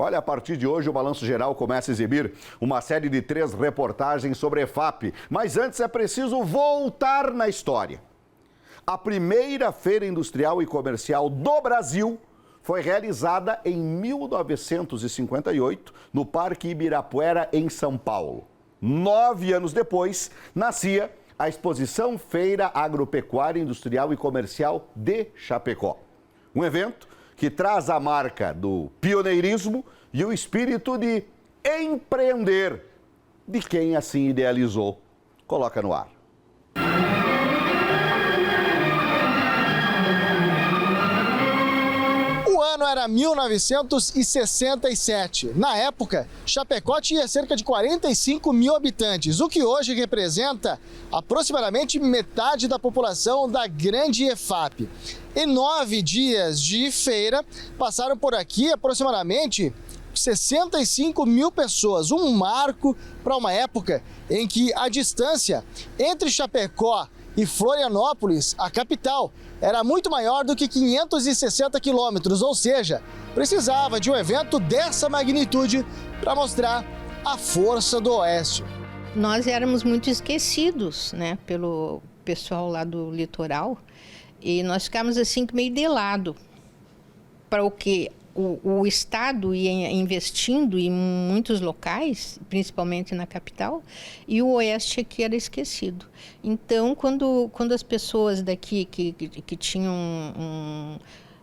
Olha, a partir de hoje o Balanço Geral começa a exibir uma série de 3 reportagens sobre a EFAP. Mas antes é preciso voltar na história. A primeira feira industrial e comercial do Brasil foi realizada em 1958 no Parque Ibirapuera, em São Paulo. 9 anos depois, nascia a Exposição Feira Agropecuária, Industrial e Comercial de Chapecó. Um evento que traz a marca do pioneirismo e o espírito de empreender de quem assim idealizou. Coloca no ar. O ano era 1967. Na época, Chapecó tinha cerca de 45 mil habitantes, o que hoje representa aproximadamente metade da população da grande EFAP. Em 9 dias de feira, passaram por aqui aproximadamente 65 mil pessoas, um marco para uma época em que a distância entre Chapecó e Florianópolis, a capital, era muito maior do que 560 quilômetros, ou seja, precisava de um evento dessa magnitude para mostrar a força do Oeste. Nós éramos muito esquecidos, né, pelo pessoal lá do litoral, e nós ficávamos assim meio de lado para o que o Estado ia investindo em muitos locais, principalmente na capital, e o Oeste aqui era esquecido. Então, quando as pessoas daqui que tinham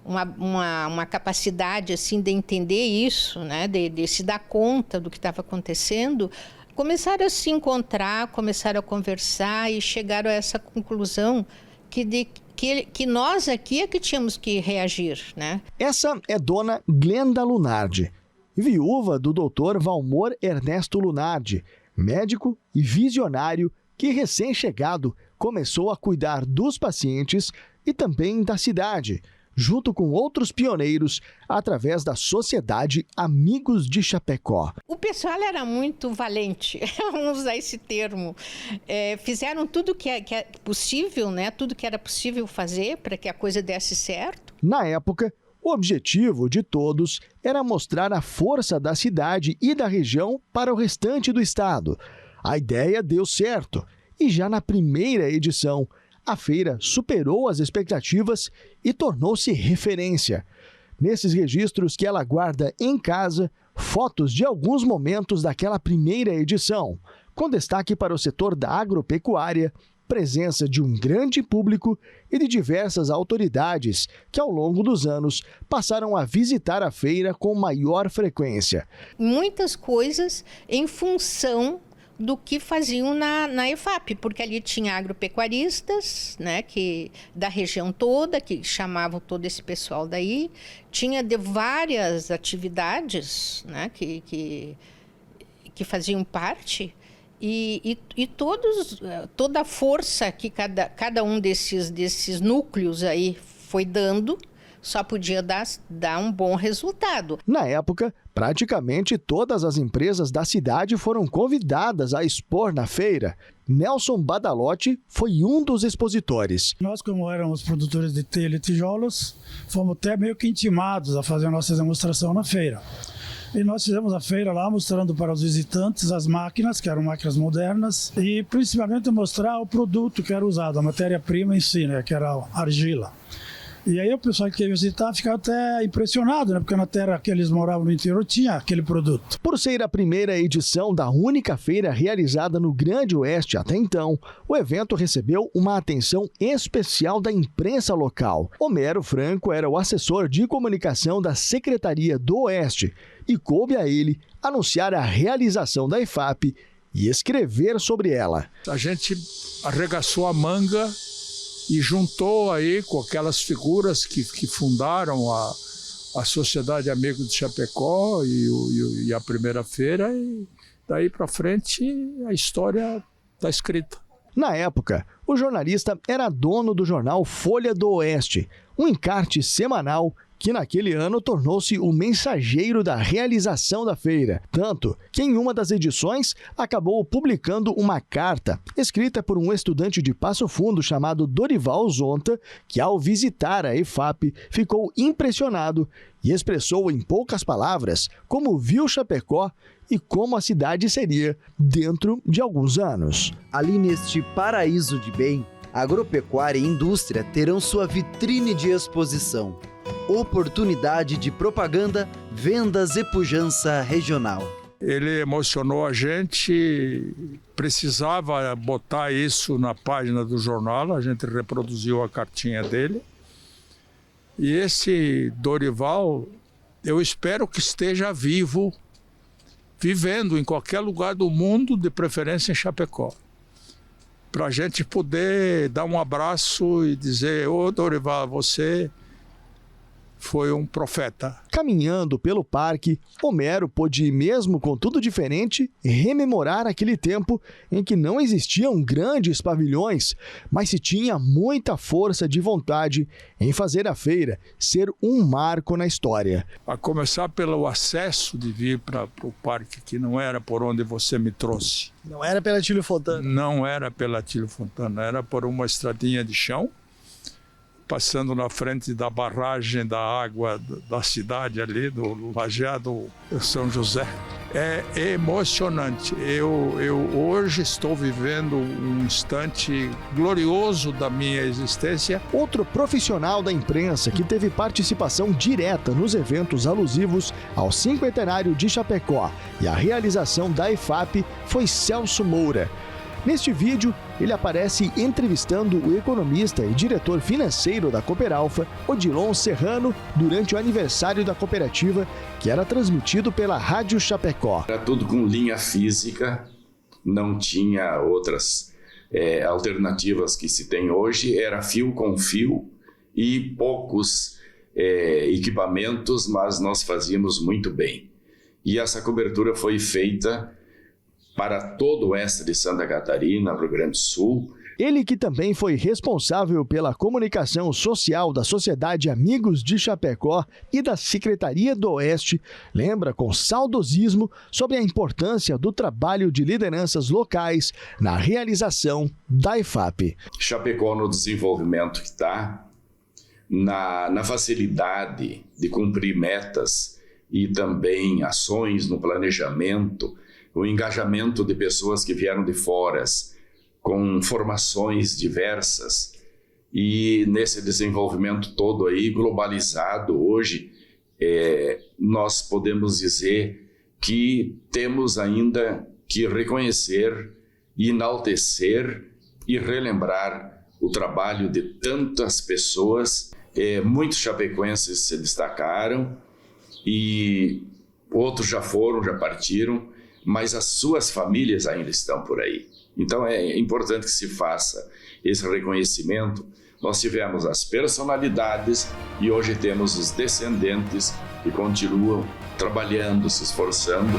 uma capacidade assim de entender isso, né, de se dar conta do que estava acontecendo, começaram a se encontrar, começaram a conversar e chegaram a essa conclusão que nós aqui é que tínhamos que reagir, né? Essa é Dona Glenda Lunardi, viúva do Dr. Valmor Ernesto Lunardi, médico e visionário que, recém-chegado, começou a cuidar dos pacientes e também da cidade, junto com outros pioneiros, através da Sociedade Amigos de Chapecó. O pessoal era muito valente, vamos usar esse termo. Fizeram tudo que é possível, né? Tudo que era possível fazer para que a coisa desse certo. Na época, o objetivo de todos era mostrar a força da cidade e da região para o restante do estado. A ideia deu certo e já na primeira edição, a feira superou as expectativas e tornou-se referência. Nesses registros que ela guarda em casa, fotos de alguns momentos daquela primeira edição, com destaque para o setor da agropecuária, presença de um grande público e de diversas autoridades que, ao longo dos anos, passaram a visitar a feira com maior frequência. Muitas coisas em função do que faziam na EFAP, porque ali tinha agropecuaristas, né, da região toda, que chamavam todo esse pessoal daí, tinha de várias atividades, né, que faziam parte, e toda a força que cada um desses núcleos aí foi dando, só podia dar um bom resultado. Na época, praticamente todas as empresas da cidade foram convidadas a expor na feira. Nelson Badalotti foi um dos expositores. Nós, como éramos produtores de telha e tijolos, fomos até meio que intimados a fazer a nossa demonstração na feira. E nós fizemos a feira lá mostrando para os visitantes as máquinas, que eram máquinas modernas, e principalmente mostrar o produto que era usado, a matéria-prima em si, né, que era a argila. E aí o pessoal que ia visitar ficava até impressionado, né? Porque na terra que eles moravam no interior tinha aquele produto. Por ser a primeira edição da única feira realizada no Grande Oeste até então, o evento recebeu uma atenção especial da imprensa local. Homero Franco era o assessor de comunicação da Secretaria do Oeste e coube a ele anunciar a realização da EFAP e escrever sobre ela. A gente arregaçou a manga e juntou aí com aquelas figuras que fundaram a Sociedade Amigos de Chapecó e a primeira feira, e daí para frente a história está escrita. Na época, o jornalista era dono do jornal Folha do Oeste, um encarte semanal que naquele ano tornou-se o mensageiro da realização da feira. Tanto que em uma das edições acabou publicando uma carta escrita por um estudante de Passo Fundo chamado Dorival Zonta, que ao visitar a EFAP ficou impressionado e expressou em poucas palavras como viu Chapecó e como a cidade seria dentro de alguns anos. Ali neste paraíso de bem, agropecuária e indústria terão sua vitrine de exposição, oportunidade de propaganda, vendas e pujança regional. Ele emocionou a gente, precisava botar isso na página do jornal, a gente reproduziu a cartinha dele. E esse Dorival, eu espero que esteja vivo, vivendo em qualquer lugar do mundo, de preferência em Chapecó, para a gente poder dar um abraço e dizer: ô Dorival, você foi um profeta. Caminhando pelo parque, Homero pôde, mesmo com tudo diferente, rememorar aquele tempo em que não existiam grandes pavilhões, mas se tinha muita força de vontade em fazer a feira ser um marco na história. A começar pelo acesso de vir para o parque, que não era por onde você me trouxe. Não era pela Tílio Fontana? Não era pela Tílio Fontana, era por uma estradinha de chão, passando na frente da barragem da água da cidade ali, do Lajeado São José. É emocionante. Eu hoje estou vivendo um instante glorioso da minha existência. Outro profissional da imprensa que teve participação direta nos eventos alusivos ao cinquentenário de Chapecó e à realização da EFAP foi Celso Moura. Neste vídeo, ele aparece entrevistando o economista e diretor financeiro da Cooperalfa, Odilon Serrano, durante o aniversário da cooperativa, que era transmitido pela Rádio Chapecó. Era tudo com linha física, não tinha outras alternativas que se tem hoje, era fio com fio e poucos equipamentos, mas nós fazíamos muito bem. E essa cobertura foi feita para todo o oeste de Santa Catarina, Rio Grande do Sul. Ele que também foi responsável pela comunicação social da Sociedade Amigos de Chapecó e da Secretaria do Oeste, lembra com saudosismo sobre a importância do trabalho de lideranças locais na realização da EFAP. Chapecó no desenvolvimento que está, na facilidade de cumprir metas e também ações no planejamento, o engajamento de pessoas que vieram de fora, com formações diversas, e nesse desenvolvimento todo aí, globalizado hoje, nós podemos dizer que temos ainda que reconhecer, enaltecer e relembrar o trabalho de tantas pessoas. Muitos chapecoenses se destacaram e outros já foram, já partiram, mas as suas famílias ainda estão por aí. Então é importante que se faça esse reconhecimento. Nós tivemos as personalidades e hoje temos os descendentes que continuam trabalhando, se esforçando.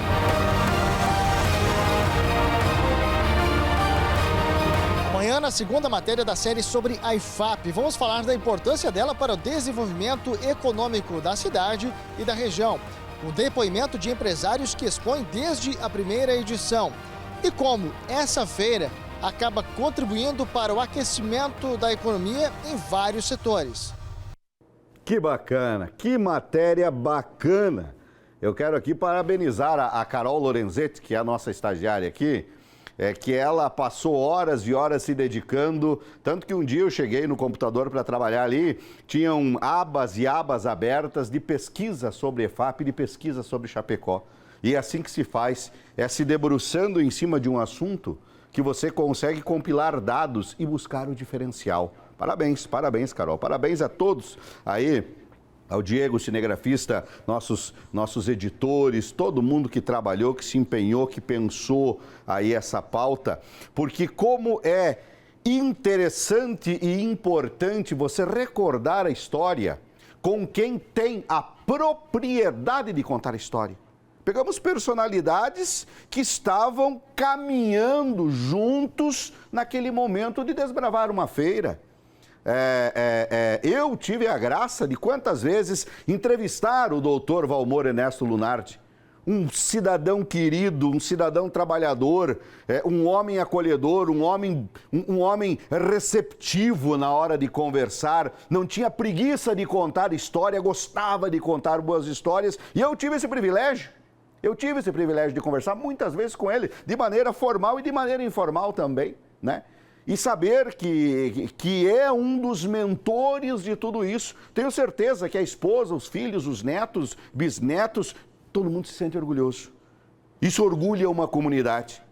Amanhã, na segunda matéria da série sobre a EFAP, vamos falar da importância dela para o desenvolvimento econômico da cidade e da região. Um depoimento de empresários que expõem desde a primeira edição. E como essa feira acaba contribuindo para o aquecimento da economia em vários setores. Que bacana, que matéria bacana. Eu quero aqui parabenizar a Carol Lorenzetti, que é a nossa estagiária aqui, que ela passou horas e horas se dedicando, tanto que um dia eu cheguei no computador para trabalhar ali, tinham abas e abas abertas de pesquisa sobre EFAP, de pesquisa sobre Chapecó. E é assim que se faz, é se debruçando em cima de um assunto que você consegue compilar dados e buscar o diferencial. Parabéns, parabéns, Carol, parabéns a todos aí, ao Diego, cinegrafista, nossos editores, todo mundo que trabalhou, que se empenhou, que pensou aí essa pauta, porque como é interessante e importante você recordar a história com quem tem a propriedade de contar a história. Pegamos personalidades que estavam caminhando juntos naquele momento de desbravar uma feira. Eu tive a graça de quantas vezes entrevistar o doutor Valmor Ernesto Lunardi, um cidadão querido, um cidadão trabalhador, um homem acolhedor, um homem receptivo na hora de conversar, não tinha preguiça de contar história, gostava de contar boas histórias, e eu tive esse privilégio. Eu tive esse privilégio de conversar muitas vezes com ele, de maneira formal e de maneira informal também, né? E saber que é um dos mentores de tudo isso. Tenho certeza que a esposa, os filhos, os netos, bisnetos, todo mundo se sente orgulhoso. Isso orgulha uma comunidade.